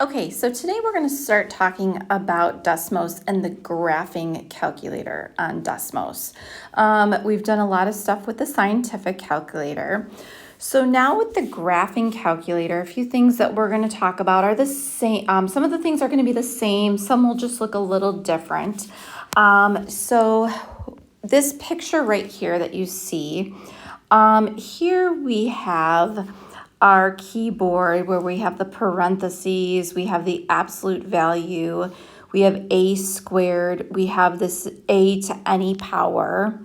Okay, so today we're going to start talking about Desmos and the graphing calculator on Desmos. We've done a lot of stuff with the scientific calculator. So now with the graphing calculator, a few things that we're going to talk about are the same. Some of the things are going to be the same. Some will just look a little different. So this picture right here that you see, here we have our keyboard where we have the parentheses, we have the absolute value, we have a squared, we have this a to any power.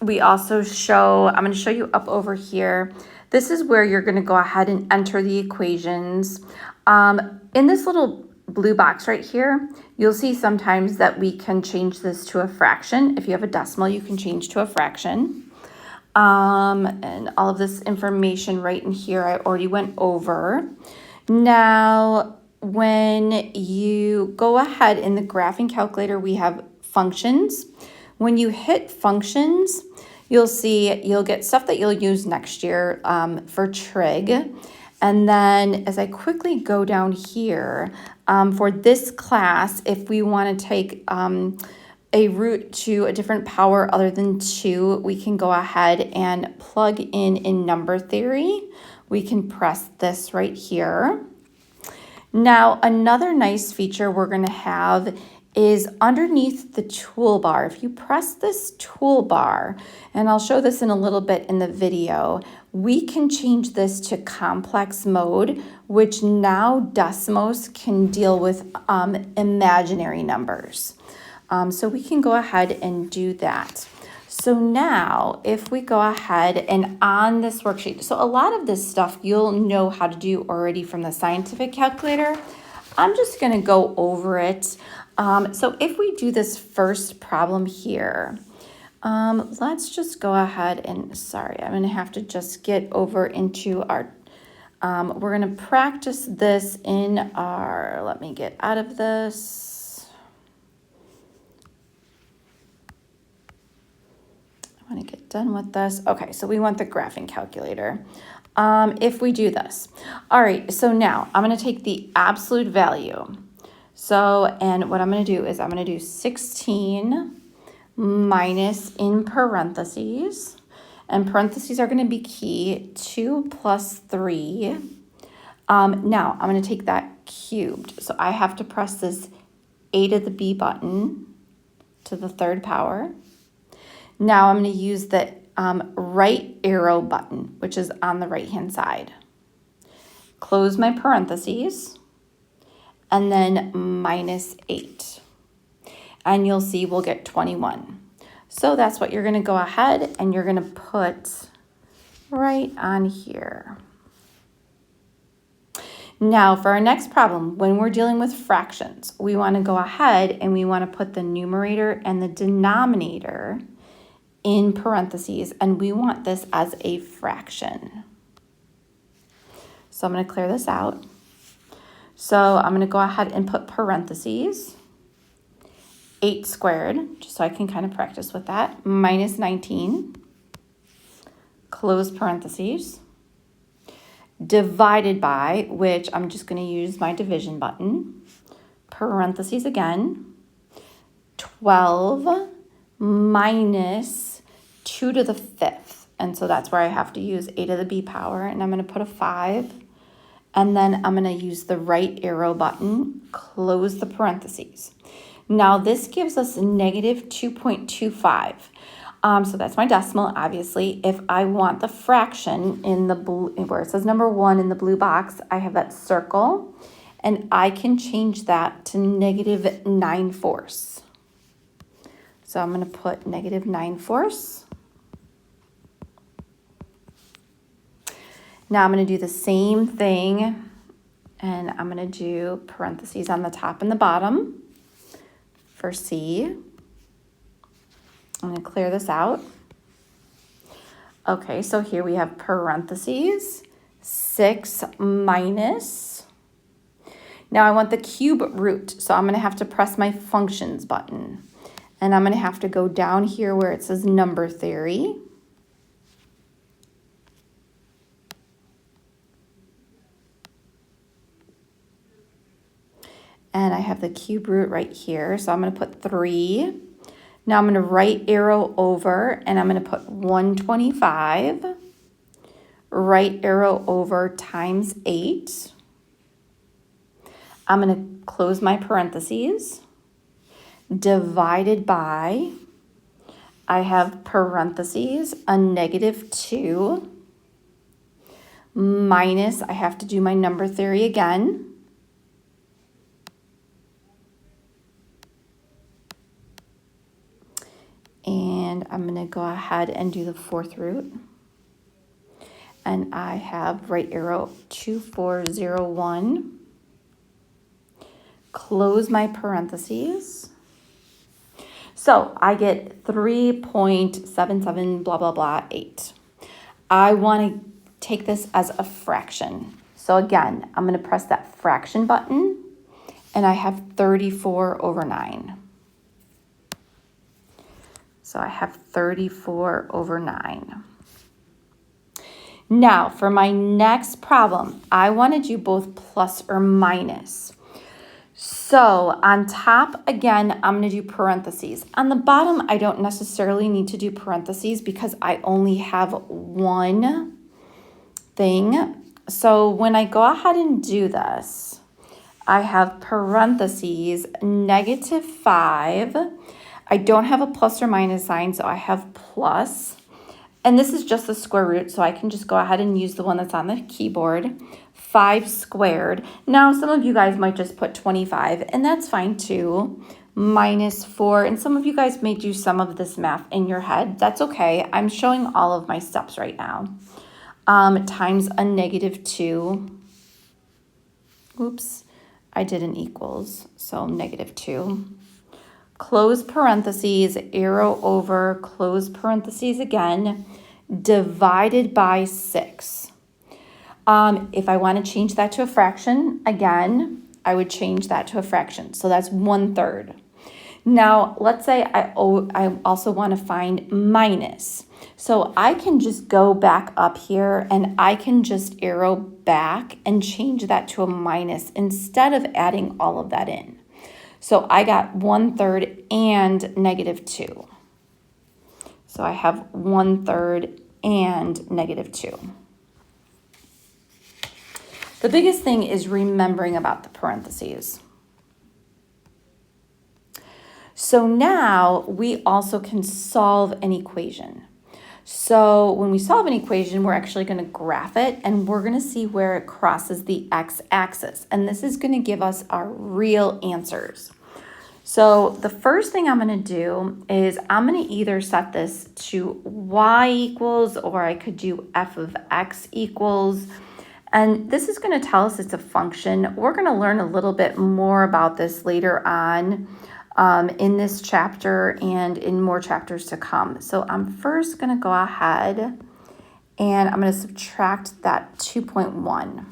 We also show, I'm going to show you up over here. This is where you're going to go ahead and enter the equations. In this little blue box right here, you'll see sometimes that we can change this to a fraction. If you have a decimal, you can change to a fraction. And all of this information right in here, I already went over. Now, when you go ahead in the graphing calculator, we have functions. When you hit functions, you'll see you'll get stuff that you'll use next year for trig. And then as I quickly go down here, for this class, if we want to take a root to a different power other than 2, we can go ahead and plug in number theory. We can press this right here. Now, another nice feature we're going to have is underneath the toolbar. If you press this toolbar, and I'll show this in a little bit in the video, we can change this to complex mode, which now Desmos can deal with imaginary numbers. So we can go ahead and do that. So now if we go ahead and on this worksheet, so a lot of this stuff you'll know how to do already from the scientific calculator. I'm just going to go over it. So if we do this first problem here, let's just go ahead and, sorry, I'm going to have to just get over into our, we're going to practice this in our, let me get out of this. I want to get done with this. Okay, so we want the graphing calculator. If we do this. All right, so now I'm going to take the absolute value. So, and what I'm going to do is I'm going to do 16 minus in parentheses. And parentheses are going to be key, 2 plus 3. Now, I'm going to take that cubed. So I have to press this a to the b button to the third power. Now I'm going to use the right arrow button, which is on the right-hand side. Close my parentheses, and then minus 8. And you'll see we'll get 21. So that's what you're going to go ahead and you're going to put right on here. Now for our next problem, when we're dealing with fractions, we want to go ahead and we want to put the numerator and the denominator in parentheses, and we want this as a fraction. So I'm going to clear this out. So I'm going to go ahead and put parentheses, 8 squared, just so I can kind of practice with that, minus 19, close parentheses, divided by, which I'm just going to use my division button, parentheses again, 12 minus 2 to the 5th. And so that's where I have to use a to the b power, and I'm going to put a 5. And then I'm going to use the right arrow button, close the parentheses. Now this gives us negative 2.25. So that's my decimal, obviously. If I want the fraction in the blue, where it says number 1 in the blue box, I have that circle, and I can change that to negative 9/4. So I'm going to put negative 9/4. Now I'm going to do the same thing, and I'm going to do parentheses on the top and the bottom for C. I'm going to clear this out. Okay, so here we have parentheses, 6 minus. Now I want the cube root, so I'm going to have to press my functions button. And I'm going to have to go down here where it says number theory. have the cube root right here. So I'm going to put 3. Now I'm going to right arrow over and I'm going to put 125. Right arrow over times 8. I'm going to close my parentheses. Divided by, I have parentheses, a -2. Minus, I have to do my number theory again. And I'm going to go ahead and do the 4th root. And I have right arrow 2401. Close my parentheses. So I get 3.77 blah, blah, blah, 8. I want to take this as a fraction. So again, I'm going to press that fraction button and I have 34/9. So I have 34/9. Now for my next problem, I want to do both plus or minus. So on top, again, I'm going to do parentheses. On the bottom, I don't necessarily need to do parentheses because I only have one thing. So when I go ahead and do this, I have parentheses -5. I don't have a plus or minus sign, so I have plus. And this is just the square root, so I can just go ahead and use the one that's on the keyboard. 5 squared. Now, some of you guys might just put 25, and that's fine too. -4, and some of you guys may do some of this math in your head. That's okay. I'm showing all of my steps right now. Times a -2. Oops, I did an equals, so -2. Close parentheses, arrow over, close parentheses again, divided by 6. If I want to change that to a fraction, again, I would change that to a fraction. So that's 1/3. Now, let's say I also want to find minus. So I can just go back up here and I can just arrow back and change that to a minus instead of adding all of that in. So I got 1/3 and -2. So I have 1/3 and -2. The biggest thing is remembering about the parentheses. So now we also can solve an equation. So when we solve an equation, we're actually going to graph it and we're going to see where it crosses the x-axis. And this is going to give us our real answers. So the first thing I'm going to do is I'm going to either set this to y equals, or I could do f of x equals. And this is going to tell us it's a function. We're going to learn a little bit more about this later on in this chapter and in more chapters to come. So I'm first going to go ahead and I'm going to subtract that 2.1.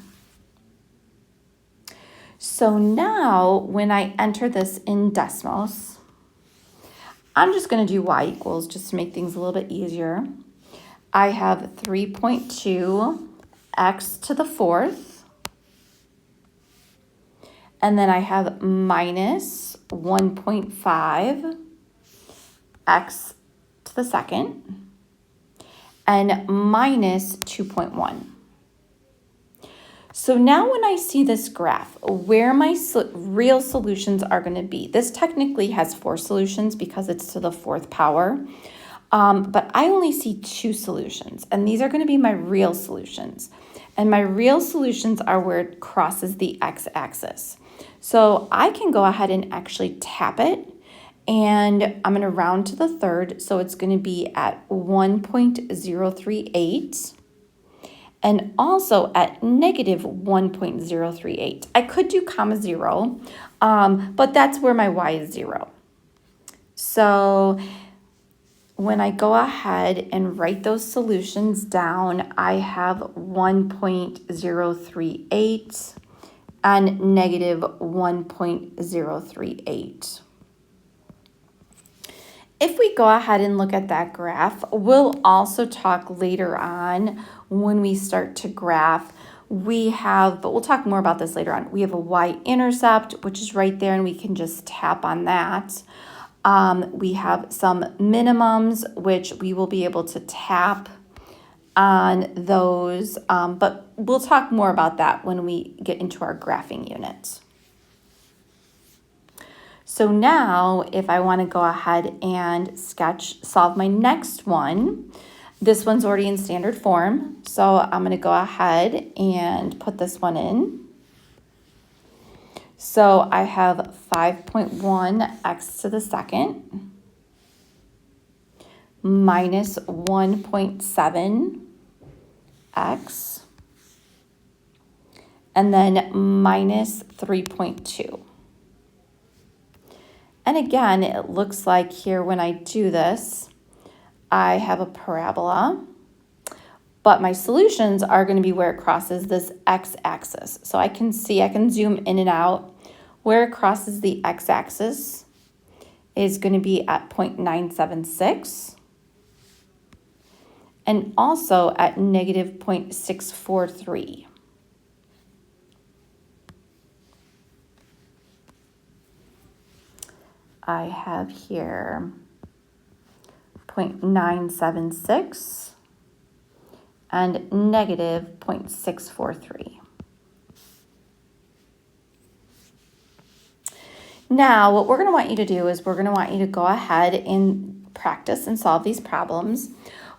So now when I enter this in Desmos, I'm just going to do y equals just to make things a little bit easier. I have 3.2 x to the 4th. And then I have minus 1.5 x to the 2nd and minus 2.1. So now when I see this graph, where my real solutions are going to be, this technically has 4 solutions because it's to the 4th power, but I only see 2 solutions, and these are going to be my real solutions. And my real solutions are where it crosses the x-axis. So I can go ahead and actually tap it, and I'm going to round to the 3rd, so it's going to be at 1.038. And also at negative 1.038. I could do comma 0, but that's where my y is 0. So when I go ahead and write those solutions down, I have 1.038 and negative 1.038. If we go ahead and look at that graph, we'll also talk later on when we start to graph We have, but we'll talk more about this later on. We have a y-intercept, which is right there, and we can just tap on that. We have some minimums, which we will be able to tap on those, but we'll talk more about that when we get into our graphing unit. So now if I want to go ahead and solve my next one, this one's already in standard form. So I'm going to go ahead and put this one in. So I have 5.1 x to the second minus 1.7 x and then minus 3.2. And again, it looks like here when I do this, I have a parabola, but my solutions are going to be where it crosses this x-axis. So I can zoom in and out. Where it crosses the x-axis is going to be at 0.976 and also at negative 0.643. I have here 0.976 and negative 0.643. Now, what we're going to want you to do is we're going to want you to go ahead and practice and solve these problems.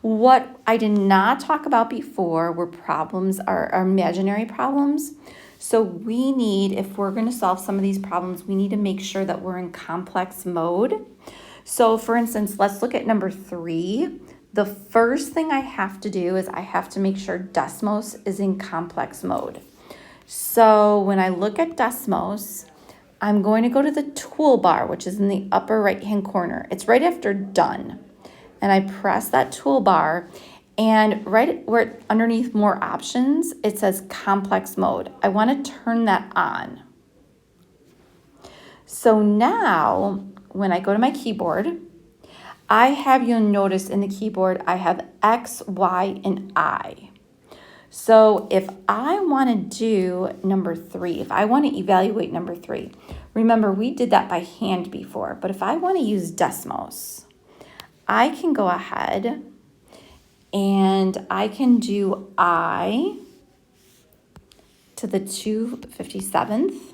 What I did not talk about before were problems, our imaginary problems. So we need, if we're going to solve some of these problems, we need to make sure that we're in complex mode. So for instance, let's look at number 3. The first thing I have to do is I have to make sure Desmos is in complex mode. So when I look at Desmos, I'm going to go to the toolbar, which is in the upper right-hand corner. It's right after done. And I press that toolbar, and right where underneath more options, it says complex mode. I want to turn that on. So now when I go to my keyboard, I have, you'll notice in the keyboard, I have X, Y, and I. So if I want to do number 3, if I want to evaluate number 3, remember we did that by hand before, but if I want to use Desmos, I can go ahead and I can do I to the 257th,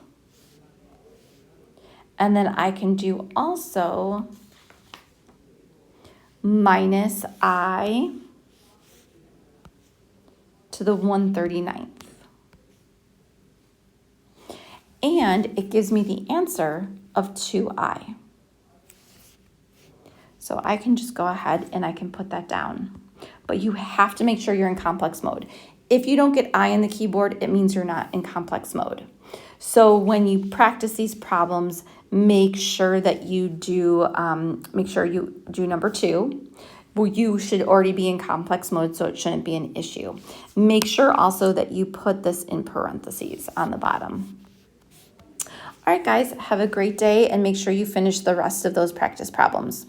and then I can do also minus I to the 139th. And it gives me the answer of 2I. So I can just go ahead and I can put that down. But you have to make sure you're in complex mode. If you don't get I in the keyboard, it means you're not in complex mode. So when you practice these problems, make sure that you do, number 2. Well, you should already be in complex mode, so it shouldn't be an issue. Make sure also that you put this in parentheses on the bottom. All right, guys, have a great day, and make sure you finish the rest of those practice problems.